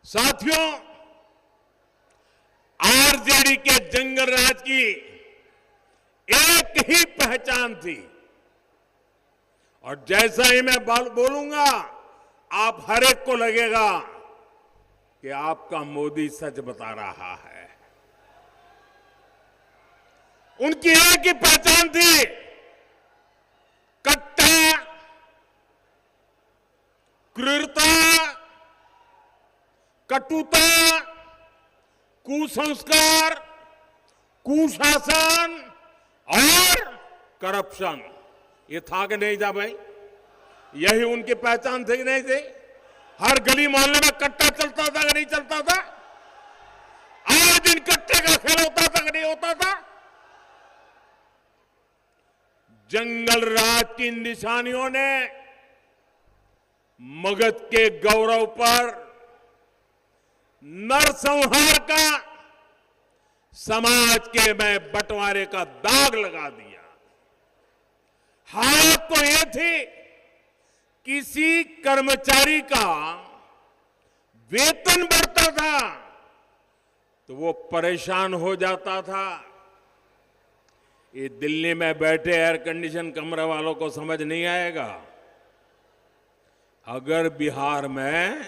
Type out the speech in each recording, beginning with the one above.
साथियों, आरजेडी के जंगल राज की एक ही पहचान थी और जैसा ही मैं बोलूंगा आप हर एक को लगेगा कि आपका मोदी सच बता रहा है। उनकी एक ही पहचान थी, कट्टा, क्रूरता, कटुता, कुसंस्कार, कुशासन और करप्शन। ये था कि नहीं था भाई? यही उनकी पहचान थी कि नहीं थी? हर गली मोहल्ले में कट्टा चलता था कि नहीं चलता था? आए दिन कट्टे का खेल होता था कि नहीं होता था? जंगल राज की निशानियों ने मगध के गौरव पर नरसंहार का, समाज के में बंटवारे का दाग लगा दिया। हालत तो यह थी, किसी कर्मचारी का वेतन बढ़ता था तो वो परेशान हो जाता था। ये दिल्ली में बैठे एयर कंडीशन कमरे वालों को समझ नहीं आएगा। अगर बिहार में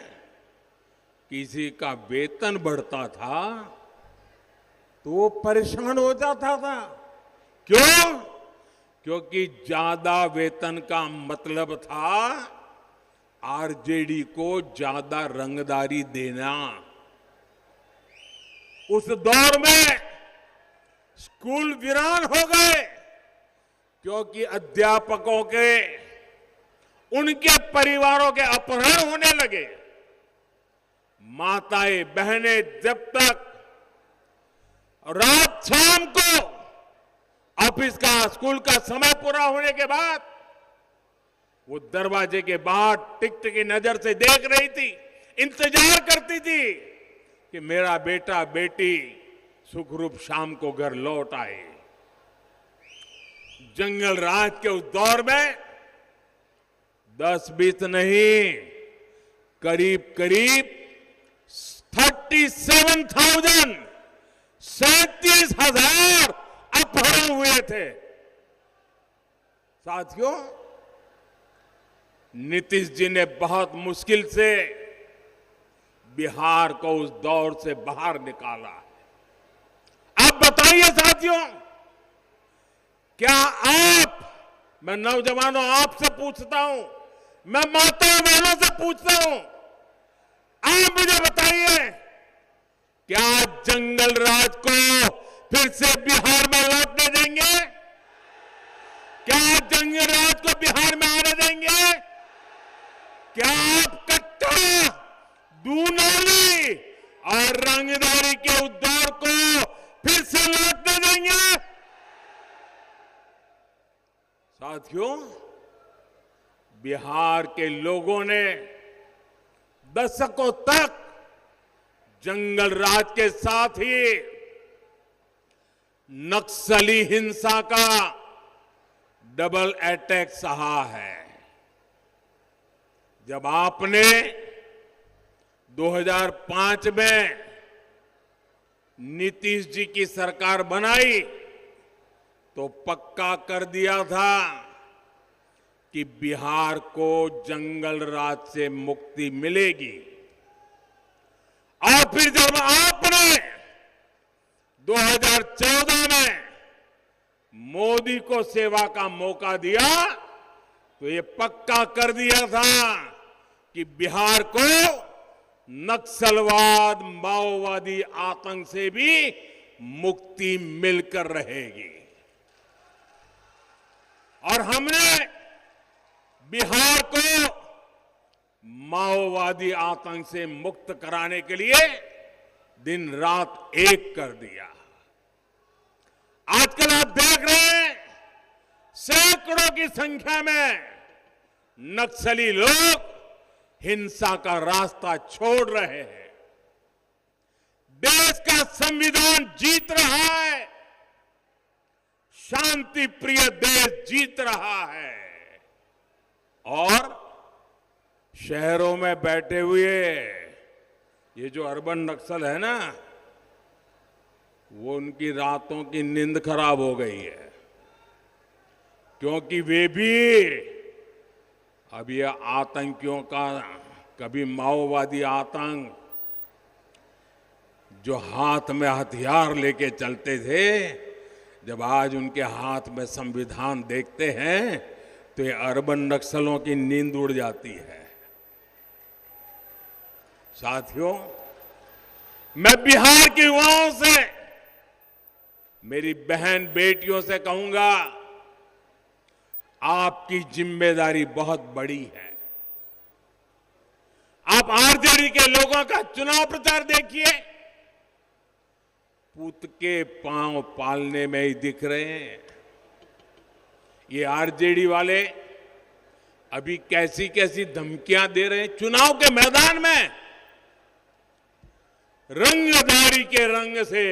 किसी का वेतन बढ़ता था तो वो परेशान हो जाता था। क्यों? क्योंकि ज्यादा वेतन का मतलब था आरजेडी को ज्यादा रंगदारी देना। उस दौर में स्कूल वीरान हो गए क्योंकि अध्यापकों के, उनके परिवारों के अपहरण होने लगे। माताएं बहनें जब तक रात शाम को ऑफिस का, स्कूल का समय पूरा होने के बाद वो दरवाजे के बाहर टिकटिकी नजर से देख रही थी, इंतजार करती थी कि मेरा बेटा बेटी सुखरूप शाम को घर लौट आए। जंगल राज के उस दौर में 10-20 नहीं, करीब करीब 37,000 अपहरण हुए थे। साथियों, नीतीश जी ने बहुत मुश्किल से बिहार को उस दौर से बाहर निकाला। आप बताइए साथियों, क्या आप, मैं नौजवानों आपसे पूछता हूं, मैं माताओं बहनों से पूछता हूं, आप मुझे बताइए, क्या जंगल राज को फिर से बिहार में लौटने देंगे? क्या जंगल राज को बिहार में आने देंगे? क्या आप कट्टा, दूनाली और रंगदारी के उस दौर को फिर से लौटने देंगे? साथियों, बिहार के लोगों ने दशकों तक जंगल राज के साथ ही नक्सली हिंसा का डबल अटैक सहा है। जब आपने 2005 में नीतीश जी की सरकार बनाई तो पक्का कर दिया था कि बिहार को जंगल राज से मुक्ति मिलेगी। और फिर जब आपने 2014 में मोदी को सेवा का मौका दिया तो ये पक्का कर दिया था कि बिहार को नक्सलवाद, माओवादी आतंक से भी मुक्ति मिलकर रहेगी। और हमने बिहार को माओवादी आतंक से मुक्त कराने के लिए दिन रात एक कर दिया। आजकल आप देख रहे हैं, सैकड़ों की संख्या में नक्सली लोग हिंसा का रास्ता छोड़ रहे हैं। देश का संविधान जीत रहा है, शांति प्रिय देश जीत रहा है और शहरों में बैठे हुए ये जो अर्बन नक्सल है ना, वो उनकी रातों की नींद खराब हो गई है, क्योंकि वे भी अब ये आतंकियों का, कभी माओवादी आतंक जो हाथ में हथियार लेके चलते थे, जब आज उनके हाथ में संविधान देखते हैं तो ये अर्बन नक्सलों की नींद उड़ जाती है। साथियों, मैं बिहार के युवाओं से, मेरी बहन बेटियों से कहूंगा, आपकी जिम्मेदारी बहुत बड़ी है। आप आरजेडी के लोगों का चुनाव प्रचार देखिए, पूत के पांव पालने में ही दिख रहे हैं। ये आरजेडी वाले अभी कैसी कैसी धमकियां दे रहे हैं चुनाव के मैदान में, रंगदारी के रंग से,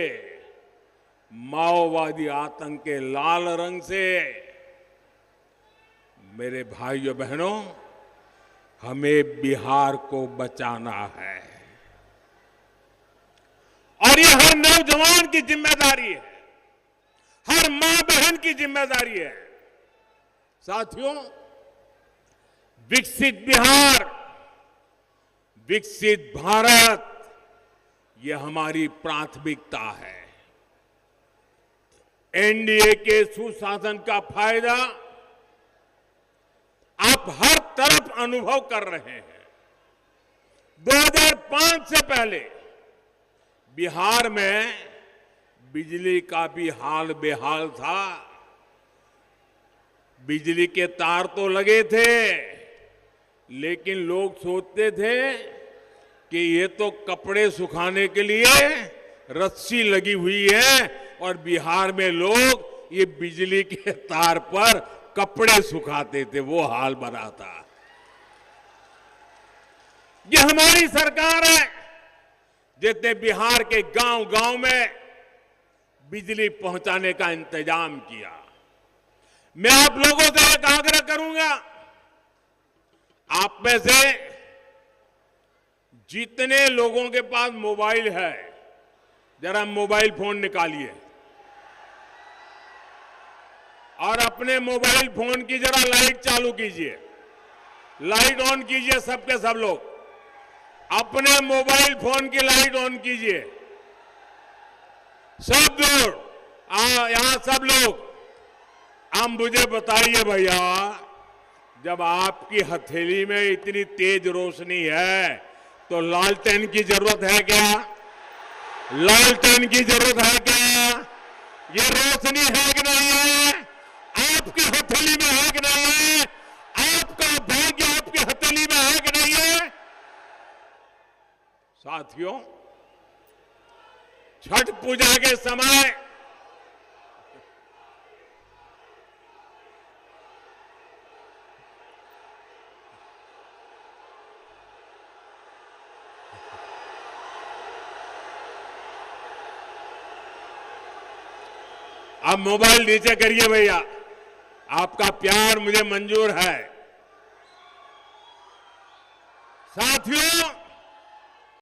माओवादी आतंक के लाल रंग से। मेरे भाइयों बहनों, हमें बिहार को बचाना है और ये हर नौजवान की जिम्मेदारी है, हर मां बहन की जिम्मेदारी है। साथियों, विकसित बिहार, विकसित भारत, ये हमारी प्राथमिकता है। एनडीए के सुशासन का फायदा आप हर तरफ अनुभव कर रहे हैं। 2005 से पहले बिहार में बिजली का भी हाल बेहाल था। बिजली के तार तो लगे थे, लेकिन लोग सोचते थे कि ये तो कपड़े सुखाने के लिए रस्सी लगी हुई है और बिहार में लोग ये बिजली के तार पर कपड़े सुखाते थे, वो हाल बना था। ये हमारी सरकार है जिसने बिहार के गांव-गांव में बिजली पहुंचाने का इंतजाम किया। मैं आप लोगों से एक आग्रह करूंगा, आप में से जितने लोगों के पास मोबाइल है, जरा मोबाइल फोन निकालिए और अपने मोबाइल फोन की जरा लाइट चालू कीजिए, लाइट ऑन कीजिए। सबके सब लोग अपने मोबाइल फोन की लाइट ऑन कीजिए। सब लोग, यहां सब लोग, आप मुझे बताइए भैया, जब आपकी हथेली में इतनी तेज रोशनी है तो लालटेन की जरूरत है क्या? लालटेन की जरूरत है क्या? ये रोशनी है कि नहीं है? आपकी हथेली में है कि नहीं है? आपका भाग्य आपकी हथेली में है कि नहीं है? साथियों, छठ पूजा के समय आप मोबाइल नीचे करिए भैया, आपका प्यार मुझे मंजूर है। साथियों,